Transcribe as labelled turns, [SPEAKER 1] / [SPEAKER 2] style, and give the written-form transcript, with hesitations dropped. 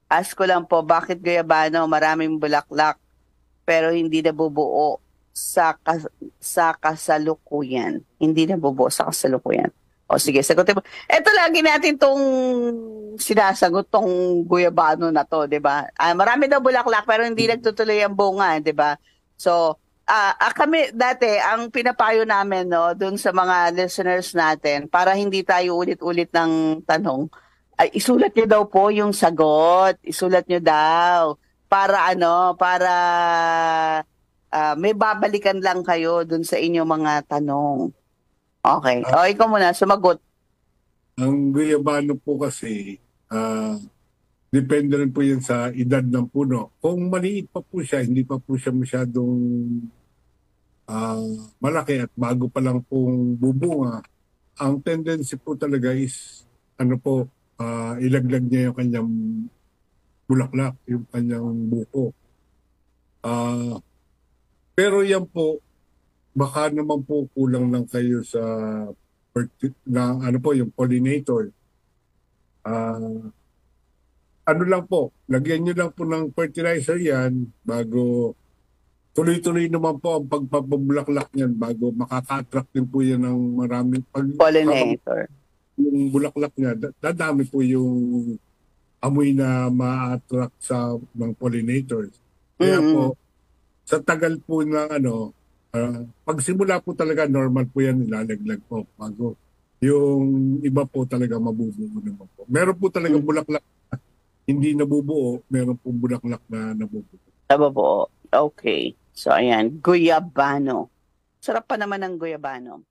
[SPEAKER 1] Ask ko lang po, bakit guyabano maraming bulaklak pero hindi nabubuo sa kasalukuyan? Hindi nabubuo sa kasalukuyan. O sige, sagutin mo. Ito lagi natin tong sinasagot tong guyabano na to, 'di ba? Marami daw bulaklak pero hindi nagtutuloy ang bunga, 'di ba? So, kami dati ang pinapayo namin no dun sa mga listeners natin para hindi tayo ulit-ulit ng tanong, ay isulat niyo daw po yung sagot. Isulat niyo daw para para may babalikan lang kayo dun sa inyong mga tanong. Okay.
[SPEAKER 2] Ah,
[SPEAKER 1] O, ikaw muna, sumagot.
[SPEAKER 2] ang guyabano po kasi, depende rin po yan sa edad ng puno. Kung maliit pa po siya, hindi pa po siya masyadong ah, malaki at bago pa lang pong bubunga, ang tendency po talaga is, ilaglag niya yung kanyang bulaklak, yung kanyang buko. Ah, pero yan po, baka naman po kulang lang kayo sa yung pollinator. Ah, ano lang po, lagyan nyo lang po ng fertilizer yan bago tuloy-tuloy naman po ang pagpapabulaklak niyan bago makaka-attract din po yan ng maraming habang
[SPEAKER 1] Pollinator.
[SPEAKER 2] yung bulaklak niya dadami po yung amoy na ma-attract sa ng pollinators. Kaya
[SPEAKER 1] Mm-mm.
[SPEAKER 2] po sa tagal po ng pagsimula po talaga normal po yan nilalaglag po bago yung iba po talaga mabubuo naman po. Meron po talaga
[SPEAKER 1] Mm.
[SPEAKER 2] bulaklak hindi nabubuo, meron pong bulaklak na nabubuo.
[SPEAKER 1] Tama po. Okay. So, ayan. Guyabano. Sarap pa naman ng guyabano.